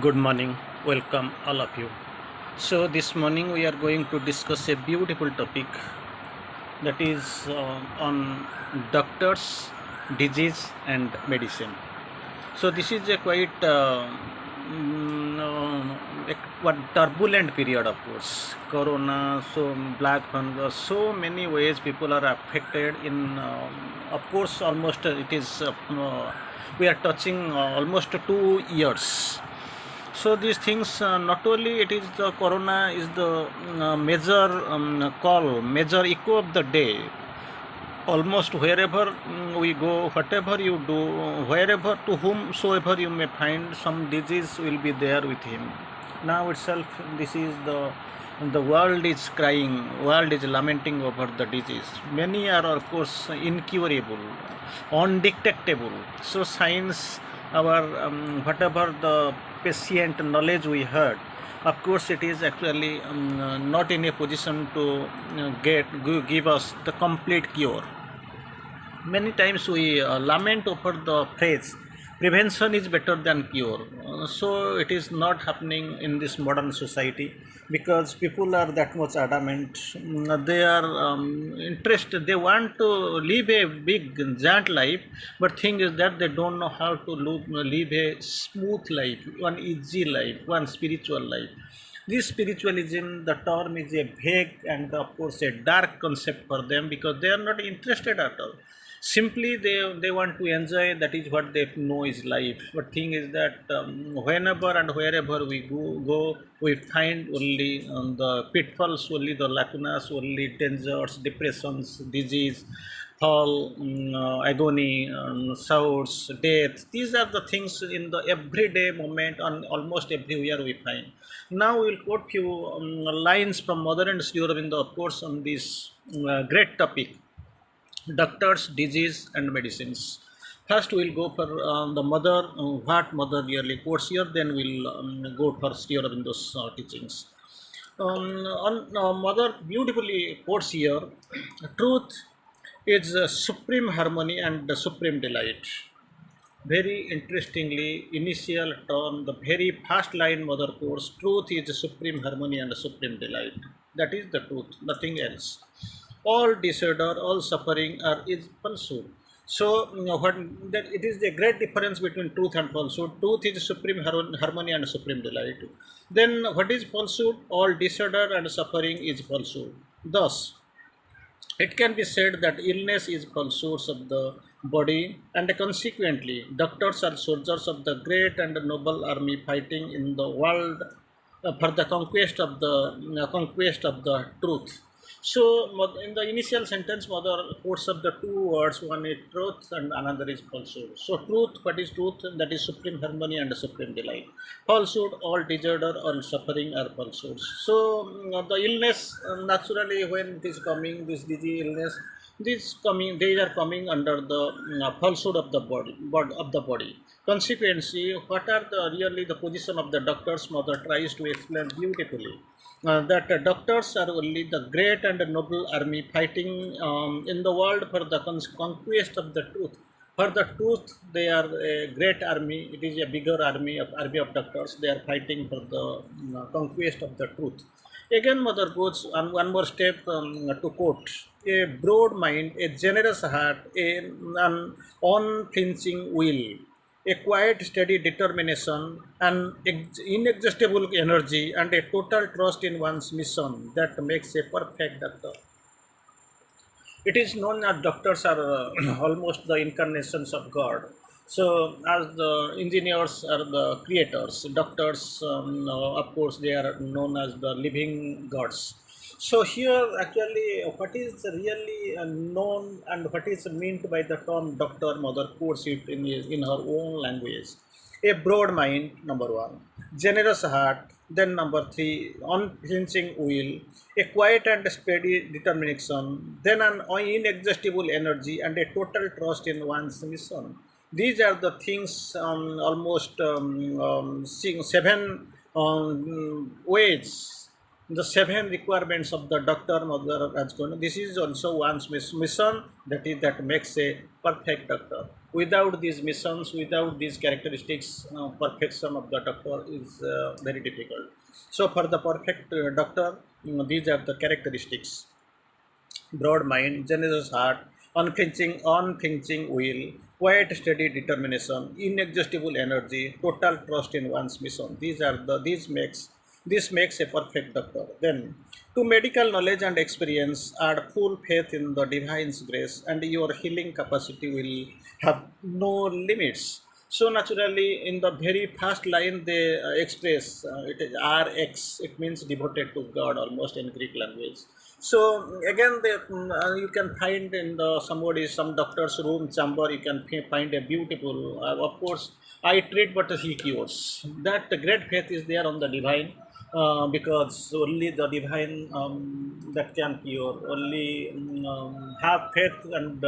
Good morning, welcome all of you. So, this morning we are going to discuss a beautiful topic that is on doctors, disease, and medicine. So, this is a quite one turbulent period, of course. Corona, so black fungus, so many ways people are affected. Of course, almost it is we are touching almost 2 years. So these things, not only it is the corona is the major call, major echo of the day. Almost wherever we go, whatever you do, wherever to whomsoever you may find, some disease will be there with him. Now itself, this is the world is crying, world is lamenting over the disease. Many are of course incurable, undetectable. So science, our whatever the patient knowledge we heard, of course it is actually not in a position to give us the complete cure. Many times we lament over the phrase prevention is better than cure. So it is not happening in this modern society because people are that much adamant. They are interested, they want to live a big giant life, but thing is that they don't know how to live a smooth life, one easy life, one spiritual life. This spiritualism, the term is a vague and of course a dark concept for them because they are not interested at all. Simply they want to enjoy, that is what they know is life. But thing is that whenever and wherever we go we find only the pitfalls, only the lacunas, only dangers, depressions, disease, fall, agony, shouts, death. These are the things in the everyday moment on almost everywhere we find. Now we'll quote few lines from Mother and Sri Aurobindo, of course, on this great topic, doctors, disease, and medicines. First, we'll go for the mother, what mother really quotes here, then we'll go for Sri Aurobindo's teachings. On mother beautifully quotes here, truth is supreme harmony and the supreme delight. Very interestingly, initial term, the very first line mother quotes, truth is supreme harmony and supreme delight. That is the truth, nothing else. All disorder, all suffering are is falsehood. So, what that it is the great difference between truth and falsehood. Truth is supreme harmony and supreme delight. Then, what is falsehood? All disorder and suffering is falsehood. Thus, it can be said that illness is called source of the body, and consequently, doctors are soldiers of the great and noble army fighting in the world for the conquest of the truth. So, in the initial sentence, mother quotes up the two words: one is truth and another is falsehood. So, truth, what is truth? That is supreme harmony and supreme delight. Falsehood, all disorder, all suffering are falsehoods. So, the illness, naturally, when it is coming, this disease, illness, these are coming under the falsehood of the body. Consequently, what are the really the position of the doctors? Mother tries to explain beautifully that doctors are only the great and noble army fighting in the world for the conquest of the truth. For the truth, they are a great army. It is a bigger army of doctors. They are fighting for the conquest of the truth. Again, mother goes on one more step to quote: a broad mind, a generous heart, an unflinching will, a quiet, steady determination, an inexhaustible energy, and a total trust in one's mission that makes a perfect doctor. It is known that doctors are almost the incarnations of God. So, as the engineers are the creators, doctors, of course, they are known as the living gods. So, here actually, what is really known and what is meant by the term doctor, mother quotes it in her own language. A broad mind, number one; generous heart, then number three; unflinching will; a quiet and steady determination; then an inexhaustible energy; and a total trust in one's mission. These are the things, almost seven ways the seven requirements of the doctor mother has gone. This is also one's mission, that makes a perfect doctor. Without these missions, without these characteristics, perfection of the doctor is very difficult. So for the perfect doctor, these are the characteristics: broad mind, generous heart, unflinching will, quiet, steady determination, inexhaustible energy, total trust in one's mission. This makes a perfect doctor. Then, to medical knowledge and experience, add full faith in the divine's grace, and your healing capacity will have no limits. So naturally, in the very first line, they express it is RX. It means devoted to God, almost in Greek language. So again, you can find in some doctor's room chamber. You can find a beautiful. Of course, I treat, but he cures. That great faith is there on the divine, because only the divine that can cure. Only have faith and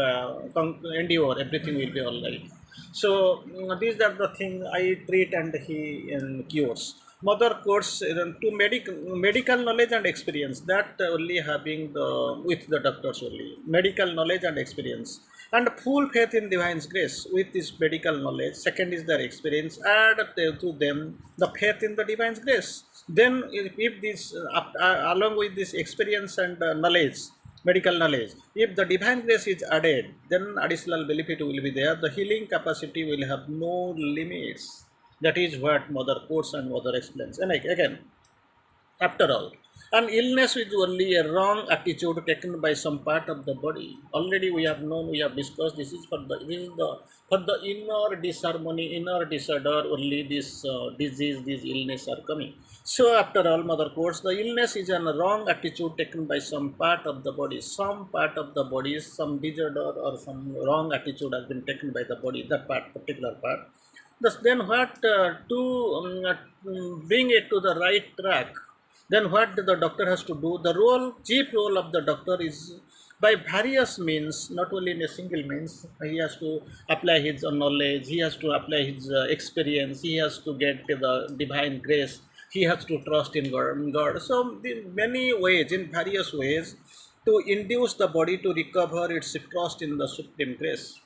endure. Everything will be all right. So these are the things I treat, and he cures. Mother course to medical knowledge and experience, that only having the with the doctors only medical knowledge and experience, and full faith in divine's grace with this medical knowledge. Second is their experience. Add to them the faith in the divine's grace. Then if this along with this experience and knowledge, medical knowledge, if the divine grace is added, then additional benefit will be there. The healing capacity will have no limits. That is what Mother quotes and Mother explains. And again, after all, an illness is only a wrong attitude taken by some part of the body. Already we have known, we have discussed. For the inner disharmony, inner disorder. Only this disease, this illness are coming. So after all, Mother quotes, the illness is a wrong attitude taken by some part of the body. Some part of the body, some disorder or some wrong attitude has been taken by the body. That part, particular part. Thus, then what to bring it to the right track? Then what the doctor has to do? The chief role of the doctor is by various means, not only in a single means. He has to apply his knowledge, he has to apply his experience, he has to get the divine grace, he has to trust in God. So, many ways, in various ways, to induce the body to recover its trust in the supreme grace.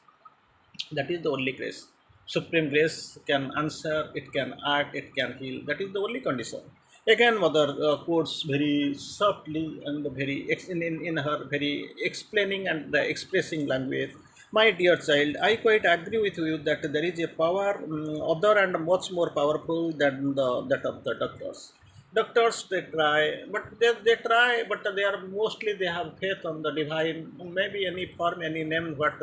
That is the only grace. Supreme grace can answer, it can act, it can heal. That is the only condition. Again, Mother quotes very softly and in her very explaining and expressing language. My dear child, I quite agree with you that there is a power other and much more powerful than that of the doctors. Doctors, they try, but they try, but they are mostly, they have faith on the divine, maybe any form, any name, what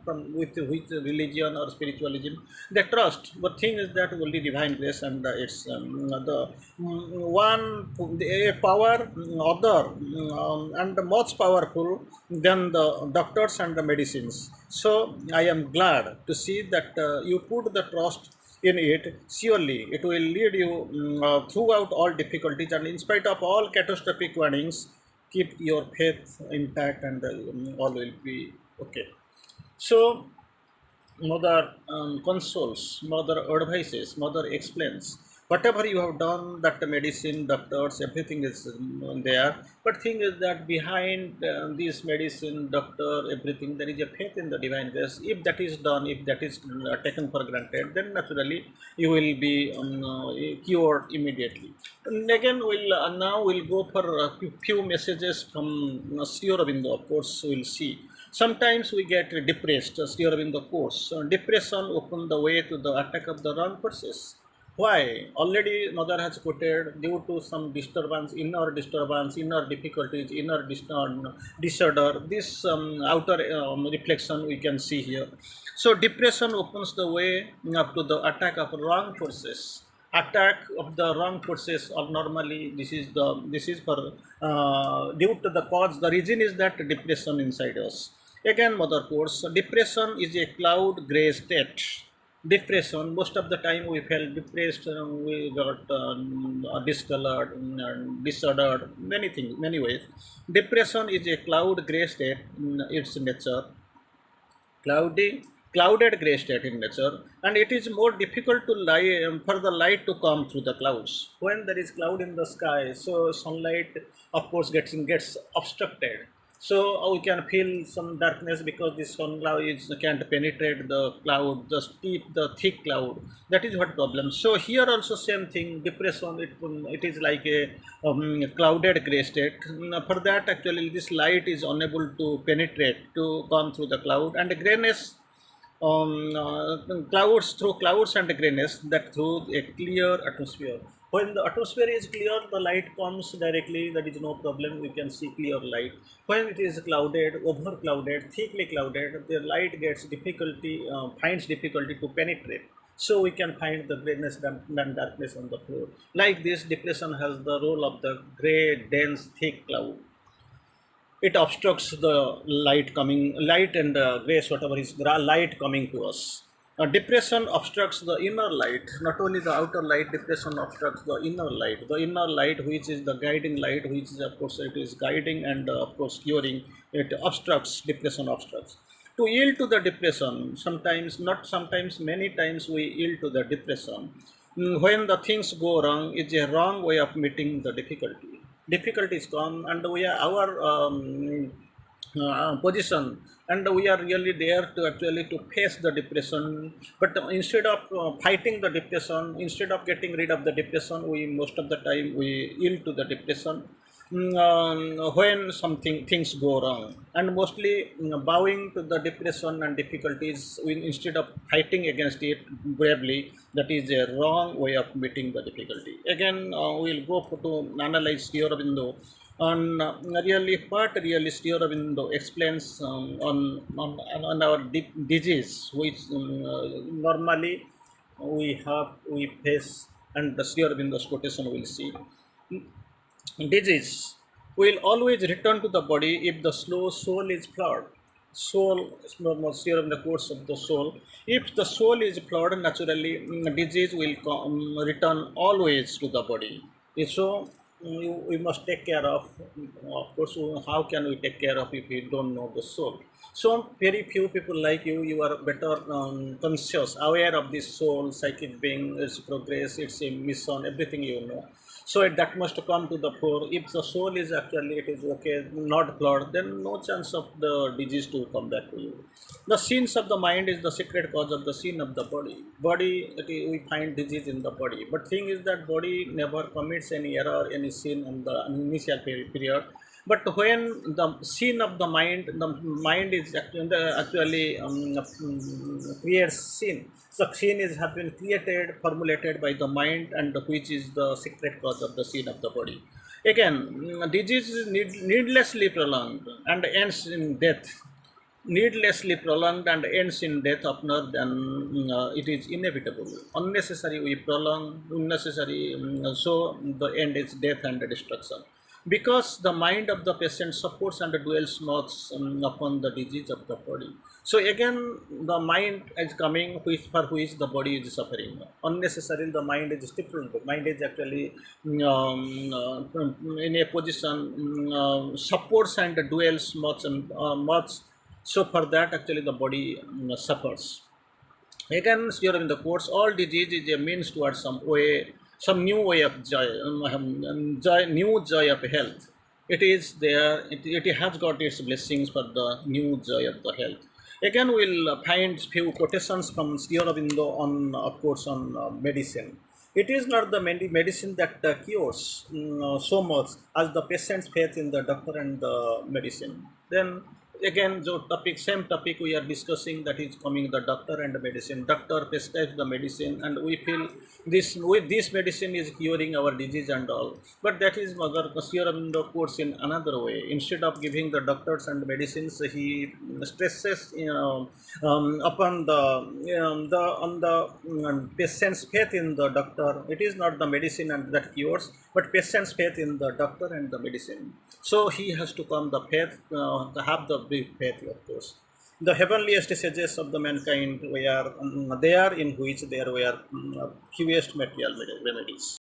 from with which religion or spiritualism they trust. But thing is that only divine grace, and it's the one a power other and much powerful than the doctors and the medicines. So I am glad to see that you put the trust in it. Surely it will lead you throughout all difficulties, and in spite of all catastrophic warnings, keep your faith intact, and all will be okay. So, Mother consoles, Mother advises, Mother explains. Whatever you have done, that the medicine, doctors, everything is there. But thing is that behind this medicine, doctor, everything, there is a faith in the divine grace. If that is done, if that is taken for granted, then naturally you will be cured immediately. And again, we'll go for a few messages from Sri Aurobindo. Of course, we'll see. Sometimes we get depressed, Sri Aurobindo quotes. Depression opens the way to the attack of the wrong forces. Why? Already Mother has quoted, due to some disturbance, inner difficulties, disorder, this outer reflection we can see here. So depression opens the way up to the attack of wrong forces. Attack of the wrong forces, or normally this is for due to the cause. The reason is that depression inside us. Again, Mother quotes, depression is a cloud gray state. Depression, most of the time we felt depressed, we got discolored, disordered, many things, many ways. Depression is a cloud gray state in its nature, cloudy, clouded gray state in nature, and it is more difficult to lie for the light to come through the clouds. When there is cloud in the sky, so sunlight of course gets obstructed. So we can feel some darkness because the sun cloud is can't penetrate the cloud, the steep, the thick cloud. That is what problem. So here also same thing. Depression. It is like a clouded gray state. For that actually this light is unable to penetrate to come through the cloud, and the grayness clouds through clouds and grayness that through a clear atmosphere. When the atmosphere is clear, the light comes directly. That is no problem. We can see clear light. When it is clouded, over clouded, thickly clouded, the light gets difficulty, finds difficulty to penetrate. So we can find the grayness and darkness on the floor. Like this, depression has the role of the gray, dense, thick cloud. It obstructs the light and grace whatever is light coming to us. Depression obstructs the inner light, not only the outer light. Depression obstructs the inner light which is the guiding light, which is of course it is guiding and of course curing. It obstructs, depression obstructs. To yield to the depression, sometimes, not sometimes, many times we yield to the depression. When the things go wrong, it's a wrong way of meeting the difficulty. Difficulties come and we are our position, and we are really there to actually to face the depression. But instead of fighting the depression, instead of getting rid of the depression, we most of the time we yield to the depression when something things go wrong, and mostly bowing to the depression and difficulties instead of fighting against it bravely. That is a wrong way of meeting the difficulty. Again, we'll go to analyze Sri Aurobindo on really what really Sri Aurobindo explains on our disease, which normally we face, and the Sri Aurobindo's quotation will see. Disease will always return to the body if the slow soul is flawed. Soul, here in the course of the soul. If the soul is flawed, naturally disease will return always to the body. So we must take care of course. How can we take care of if we don't know the soul? So very few people like you are better conscious, aware of this soul, psychic being, its progress, its mission, everything you know. So that must come to the fore. If the soul is actually it is okay, not flawed, then no chance of the disease to come back to you. The sins of the mind is the secret cause of the sin of the body. We find disease in the body, but thing is that body never commits any error, any sin in the initial period. But when the sin of the mind is actually creates sin. So sin is have been created, formulated by the mind, and which is the secret cause of the sin of the body. Again, disease is needlessly prolonged and ends in death. Needlessly prolonged and ends in death oftener than it is inevitable. Unnecessary we prolong, unnecessary, so the end is death and destruction. Because the mind of the patient supports and dwells much upon the disease of the body. So again, the mind is coming, for which the body is suffering. Unnecessarily, the mind is stifled. The mind is actually in a position, supports and dwells much. So for that, actually, the body suffers. Again, here in the quotes, all disease is a means towards some new way of joy, new joy of health. It is there, it has got its blessings for the new joy of the health. Again, we'll find few quotations from Sri Aurobindo on, of course, on medicine. It is not the medicine that cures so much as the patient's faith in the doctor and the medicine. Then again, same topic we are discussing, that is coming the doctor and the medicine. Doctor prescribes the medicine and we feel this medicine is curing our disease and all. But that is Mother Sri Aurobindo quotes in another way. Instead of giving the doctors and medicines, he stresses upon the patient's faith in the doctor. It is not the medicine and that cures, but patient's faith in the doctor and the medicine. So he has to come the faith, to have the big faith, of course. The heavenliest sages of the mankind were there, in which there were fewest material remedies.